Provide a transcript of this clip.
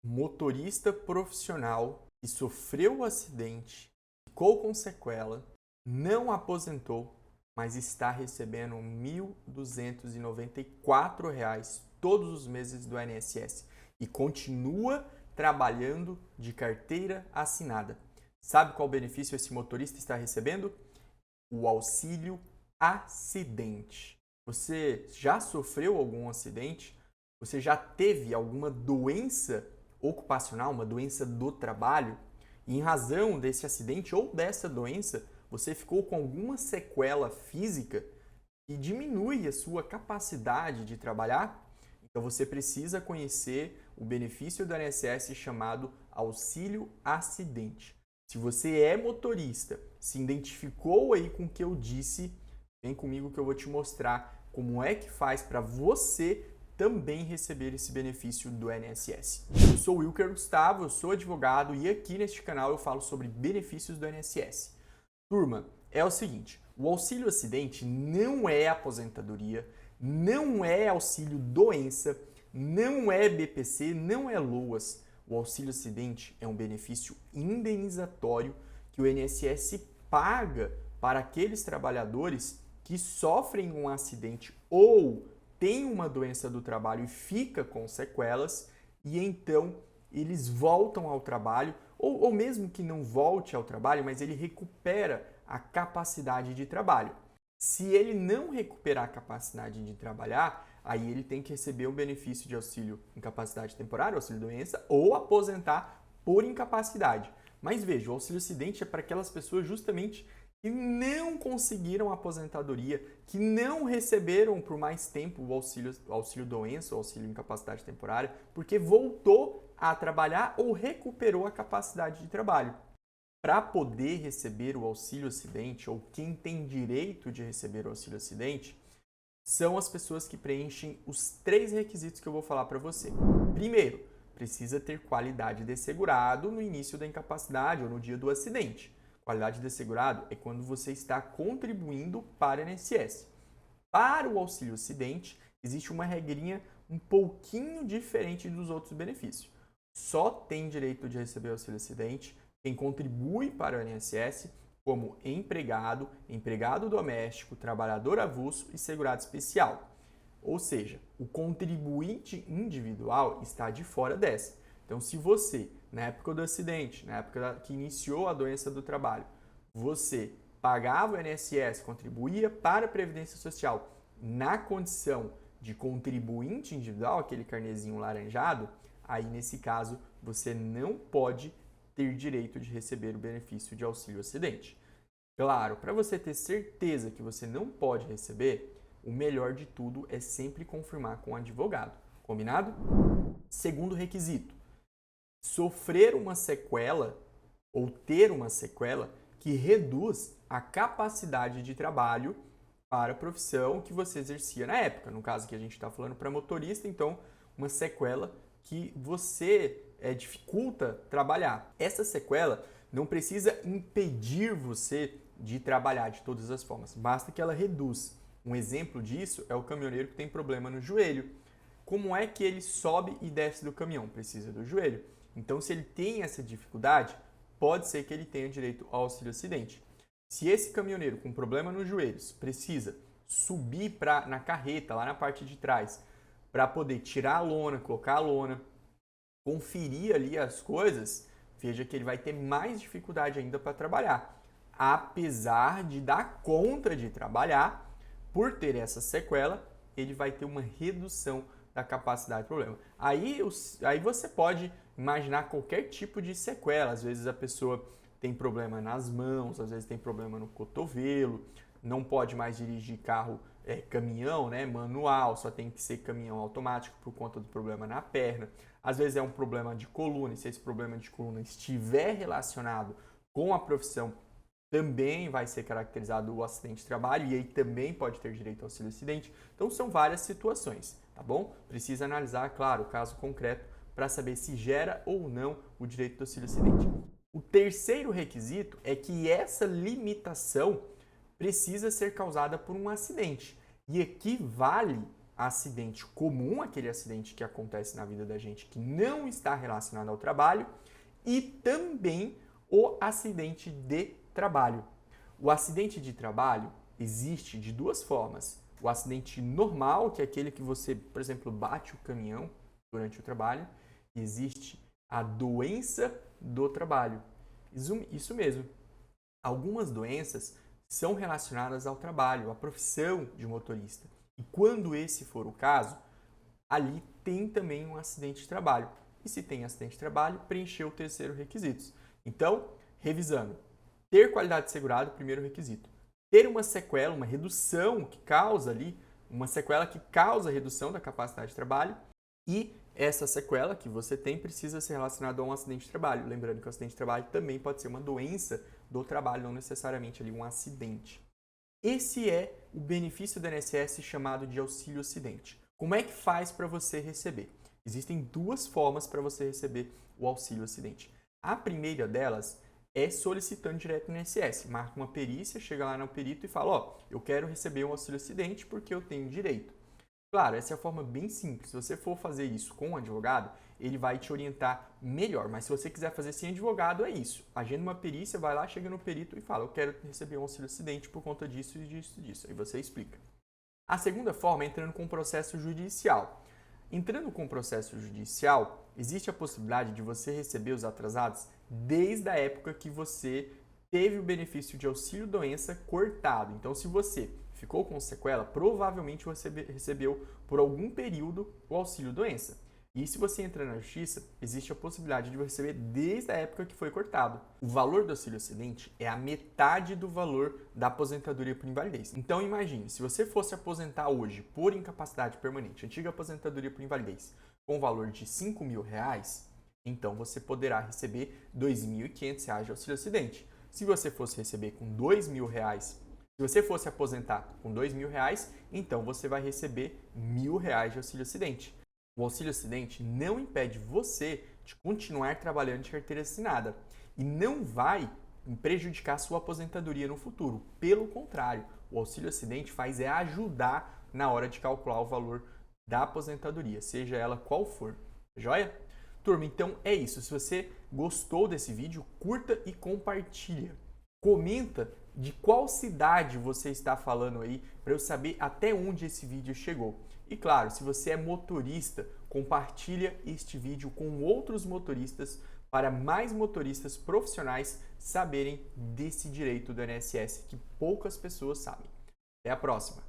motorista profissional que sofreu o acidente, ficou com sequela, não aposentou, mas está recebendo R$ 1.294 todos os meses do INSS e continua trabalhando de carteira assinada. Sabe qual benefício esse motorista está recebendo? O auxílio acidente. Você já sofreu algum acidente? Você já teve alguma doença ocupacional, uma doença do trabalho? E em razão desse acidente ou dessa doença, você ficou com alguma sequela física que diminui a sua capacidade de trabalhar? Então você precisa conhecer o benefício do INSS chamado auxílio acidente. Se você é motorista, se identificou aí com o que eu disse, vem comigo que eu vou te mostrar como é que faz para você também receber esse benefício do INSS. Eu sou o Wilker Gustavo, eu sou advogado e aqui neste canal eu falo sobre benefícios do INSS. Turma, é o seguinte, o auxílio acidente não é aposentadoria, não é auxílio doença, não é BPC, não é LOAS. O auxílio acidente é um benefício indenizatório que o INSS paga para aqueles trabalhadores que sofrem um acidente ou têm uma doença do trabalho e fica com sequelas e então eles voltam ao trabalho ou mesmo que não volte ao trabalho, mas ele recupera a capacidade de trabalho. Se ele não recuperar a capacidade de trabalhar, aí ele tem que receber um benefício de auxílio incapacidade temporária, auxílio doença, ou aposentar por incapacidade. Mas veja, o auxílio acidente é para aquelas pessoas justamente que não conseguiram aposentadoria, que não receberam por mais tempo o auxílio doença, o auxílio incapacidade temporária, porque voltou a trabalhar ou recuperou a capacidade de trabalho. Para poder receber o auxílio acidente, ou quem tem direito de receber o auxílio acidente, são as pessoas que preenchem os 3 requisitos que eu vou falar para você. Primeiro, precisa ter qualidade de segurado no início da incapacidade ou no dia do acidente. Qualidade de segurado é quando você está contribuindo para o INSS. Para o auxílio acidente, existe uma regrinha um pouquinho diferente dos outros benefícios. Só tem direito de receber o auxílio acidente quem contribui para o INSS como empregado, empregado doméstico, trabalhador avulso e segurado especial. Ou seja, o contribuinte individual está de fora dessa. Então, se você, na época do acidente, na época que iniciou a doença do trabalho, você pagava o INSS, contribuía para a Previdência Social na condição de contribuinte individual, aquele carnezinho laranjado, aí nesse caso você não pode ter direito de receber o benefício de auxílio acidente. Claro, para você ter certeza que você não pode receber, o melhor de tudo é sempre confirmar com o advogado. Combinado? Segundo requisito, sofrer uma sequela ou ter uma sequela que reduz a capacidade de trabalho para a profissão que você exercia na época. No caso que a gente está falando para motorista, então uma sequela que você dificulta trabalhar. Essa sequela não precisa impedir você de trabalhar de todas as formas, basta que ela reduz. Um exemplo disso é o caminhoneiro que tem problema no joelho. Como é que ele sobe e desce do caminhão? Precisa do joelho. Então, se ele tem essa dificuldade, pode ser que ele tenha direito ao auxílio acidente. Se esse caminhoneiro com problema nos joelhos precisa subir na carreta, lá na parte de trás, para poder tirar a lona, colocar a lona, conferir ali as coisas, veja que ele vai ter mais dificuldade ainda para trabalhar. Apesar de dar conta de trabalhar, por ter essa sequela, ele vai ter uma redução da capacidade de problema. Aí você pode imaginar qualquer tipo de sequela. Às vezes a pessoa tem problema nas mãos, às vezes tem problema no cotovelo, não pode mais dirigir carro, caminhão, né, manual, só tem que ser caminhão automático por conta do problema na perna. Às vezes é um problema de coluna, e se esse problema de coluna estiver relacionado com a profissão, também vai ser caracterizado o acidente de trabalho e aí também pode ter direito ao auxílio acidente. Então são várias situações, tá bom? Precisa analisar, claro, o caso concreto para saber se gera ou não o direito do auxílio acidente. O terceiro requisito é que essa limitação precisa ser causada por um acidente. E aqui vale acidente comum, aquele acidente que acontece na vida da gente que não está relacionado ao trabalho, e também o acidente de trabalho. O acidente de trabalho existe de duas formas. O acidente normal, que é aquele que você, por exemplo, bate o caminhão durante o trabalho. E existe a doença do trabalho. Isso mesmo. Algumas doenças são relacionadas ao trabalho, à profissão de motorista. E quando esse for o caso, ali tem também um acidente de trabalho. E se tem acidente de trabalho, preencheu o terceiro requisito. Então, revisando, ter qualidade segurada, primeiro requisito. Ter uma sequela, uma redução que causa ali, uma sequela que causa redução da capacidade de trabalho, e essa sequela que você tem precisa ser relacionada a um acidente de trabalho. Lembrando que o acidente de trabalho também pode ser uma doença do trabalho, não necessariamente ali um acidente. Esse é o benefício do INSS chamado de auxílio acidente. Como é que faz para você receber? Existem duas formas para você receber o auxílio acidente. A primeira delas é solicitando direto no INSS. Marca uma perícia, chega lá no perito e fala, ó, eu quero receber um auxílio acidente porque eu tenho direito. Claro, essa é a forma bem simples. Se você for fazer isso com um advogado, ele vai te orientar melhor. Mas se você quiser fazer sem advogado, é isso. Agenda uma perícia, vai lá, chega no perito e fala, eu quero receber um auxílio acidente por conta disso e disso e disso. Aí você explica. A segunda forma é entrando com um processo judicial. Entrando com um processo judicial, existe a possibilidade de você receber os atrasados desde a época que você teve o benefício de auxílio-doença cortado. Então, se você ficou com sequela, provavelmente você recebeu por algum período o auxílio-doença. E se você entrar na justiça, existe a possibilidade de você receber desde a época que foi cortado. O valor do auxílio-acidente é a metade do valor da aposentadoria por invalidez. Então imagine, se você fosse aposentar hoje por incapacidade permanente, antiga aposentadoria por invalidez, com o valor de R$5.000, então você poderá receber R$2.500 de auxílio-acidente. Se você fosse receber com R$2.000, se você fosse aposentar com R$2.000, então você vai receber R$1.000 de auxílio-acidente. O auxílio-acidente não impede você de continuar trabalhando de carteira assinada e não vai prejudicar sua aposentadoria no futuro. Pelo contrário, o auxílio-acidente faz é ajudar na hora de calcular o valor da aposentadoria, seja ela qual for. Joia? Turma, então é isso. Se você gostou desse vídeo, curta e compartilha. Comenta de qual cidade você está falando aí para eu saber até onde esse vídeo chegou. E claro, se você é motorista, compartilha este vídeo com outros motoristas para mais motoristas profissionais saberem desse direito do INSS que poucas pessoas sabem. Até a próxima!